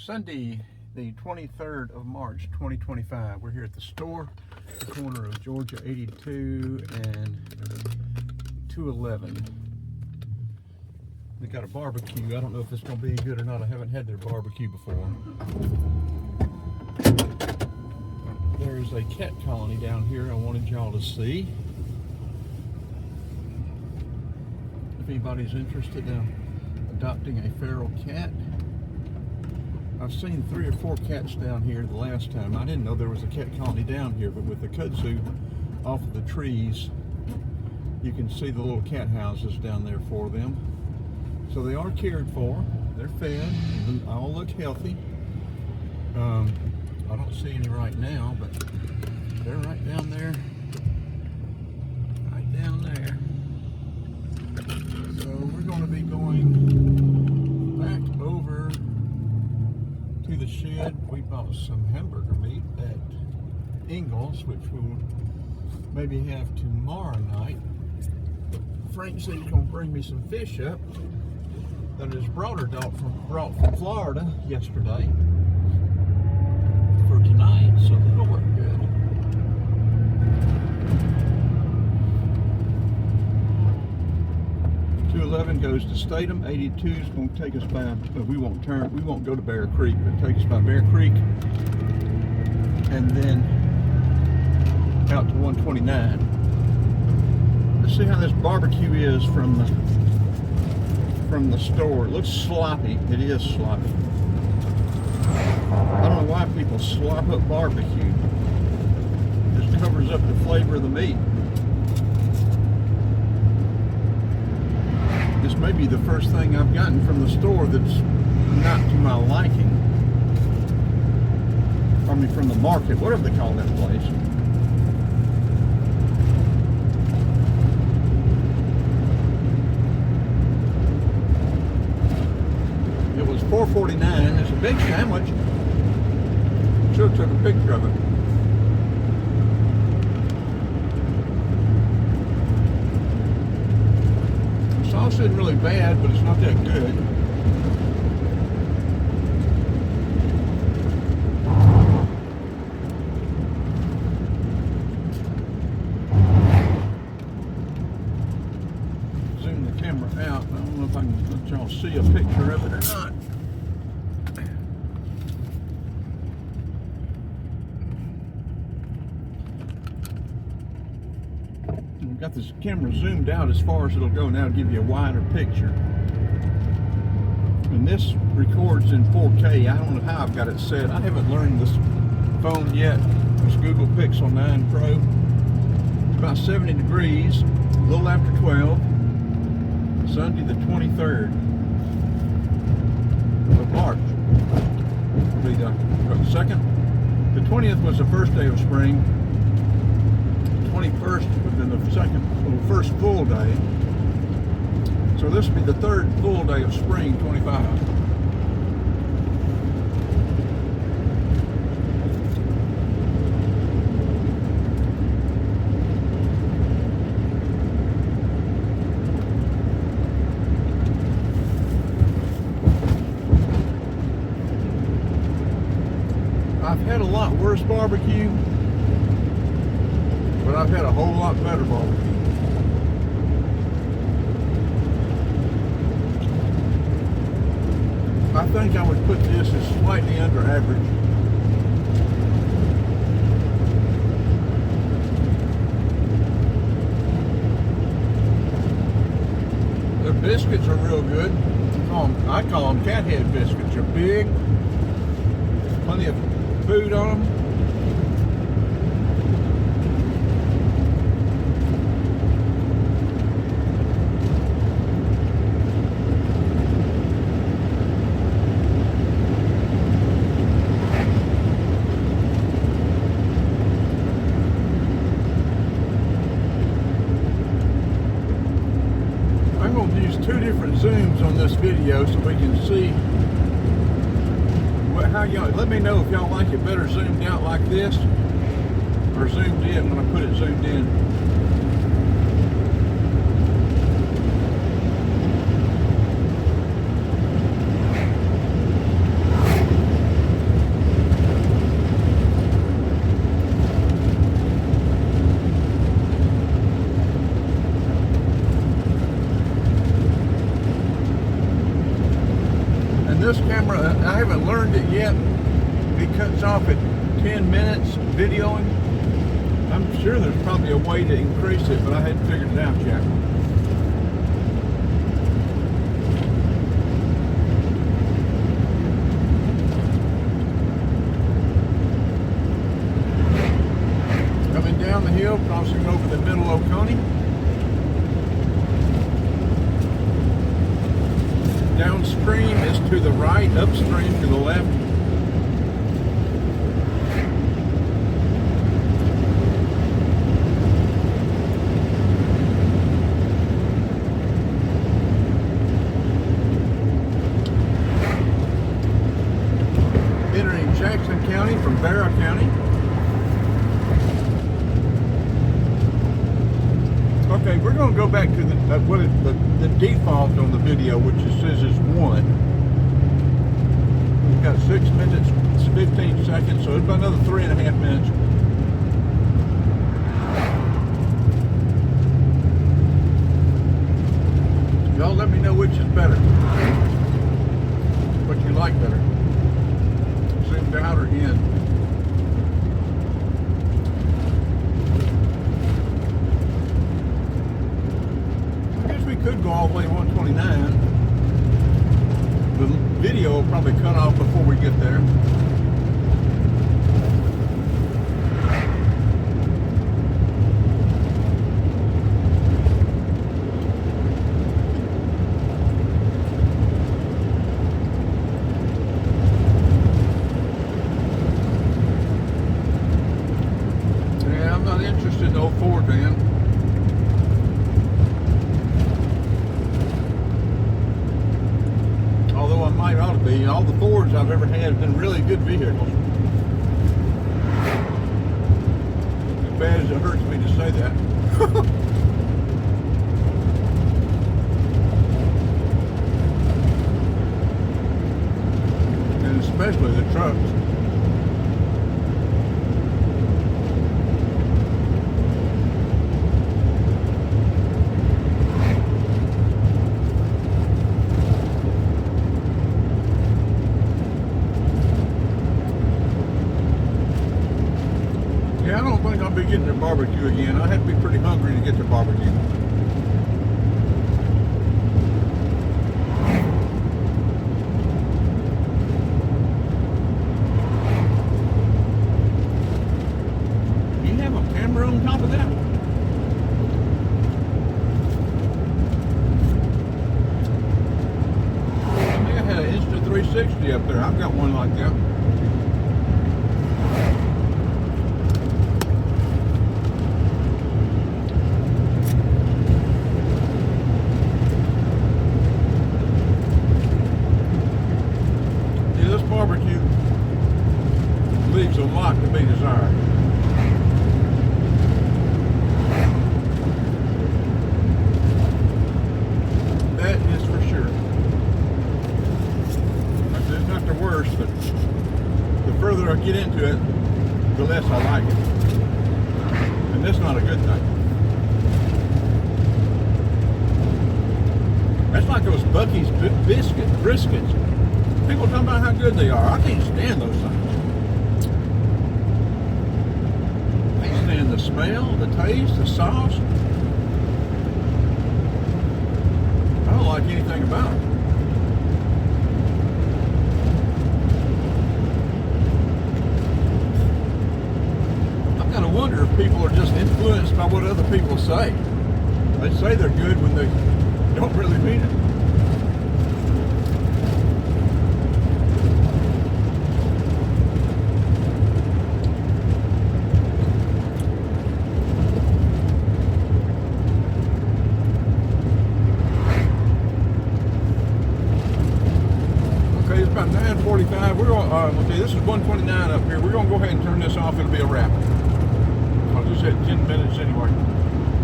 Sunday, the 23rd of March, 2025. We're here at the store, the corner of Georgia 82 and 211. They got a barbecue. I don't know if this is going to be any good or not. I haven't had their barbecue before. There's a cat colony down here I wanted y'all to see. If anybody's interested in adopting a feral cat. I've seen 3 or 4 cats down here the last time. I didn't know there was a cat colony down here, but with the kudzu off of the trees, you can see the little cat houses down there for them. So they are cared for, they're fed, and all look healthy. I don't see any right now, but they're right down there. Right down there. So we're going to be going back over to the shed. We bought some hamburger meat at Ingles, which we'll maybe have tomorrow night. Frank said he's going to bring me some fish up that his brother brought from Florida yesterday for tonight, so that'll work good. Goes to Statham. 82 is going to take us by, we won't go to Bear Creek, but take us by Bear Creek and then out to 129. Let's see how this barbecue is from the store. It looks sloppy. It is sloppy. I don't know why people slop up barbecue. It just covers up the flavor of the meat. This may be the first thing I've gotten from the store that's not to my liking. I mean, from the market, whatever they call that place. It was $4.49. It's a big sandwich. Should have took a picture of it. Sauce isn't really bad, but it's not that good. Zoom the camera out. I don't know if I can let y'all see a picture of it or not. Got this camera zoomed out as far as it'll go now to give you a wider picture. And this records in 4K. I don't know how I've got it set. I haven't learned this phone yet. This Google Pixel 9 Pro. It's about 70 degrees, a little after 12. Sunday the 23rd of March. It'll be the 2nd. The 20th was the first day of spring. 21st would have been the first full day. So this will be the 3rd full day of spring 25. I've had a lot worse barbecue, but I've had a whole lot better barbecue. I think I would put this as slightly under average. Their biscuits are real good. I call them cat head biscuits. They're big, plenty of food on them. I'm going to use 2 different zooms on this video so we can see how y'all, let me know if y'all like it better zoomed out like this or zoomed in when I put it zoomed in. this camera, I haven't learned it yet. It cuts off at 10 minutes videoing. I'm sure there's probably a way to increase it, but I hadn't figured it out yet. Coming down the hill, crossing over the middle Oconee. Downstream is to the right, upstream to the left. Entering Jackson County from Barrow County. Okay, we're going to go back to the default on the video, which it says is 1. We've got 6 minutes, 15 seconds, so it's about another 3.5 minutes. Y'all let me know which is better. What you like better. Zoomed out or in. Could go all the way to 129. The video will probably cut off before we get there. Yeah, I'm not interested in the old Ford van. Although I might ought to be. All the Fords I've ever had have been really good vehicles. As bad as it hurts me to say that. And especially the trucks. I don't think I'll be getting to barbecue again. I have to be pretty hungry to get to barbecue. You have a camera on top of that? I think I had an Insta360 up there. I've got one like that. Barbecue leaves a lot to be desired. That is for sure. It's not the worst, but the further I get into it, the less I like it. And that's not a good thing. That's like those Buc-ee's briskets. People talk about how good they are. I can't stand those things. I can't stand the smell, the taste, the sauce. I don't like anything about it. I've got to wonder if people are just influenced by what other people say. They say they're good when they don't really mean it. About 9:45. We're going. Okay, this is 129 up here. We're going to go ahead and turn this off. It'll be a wrap. I'll just hit 10 minutes anyway.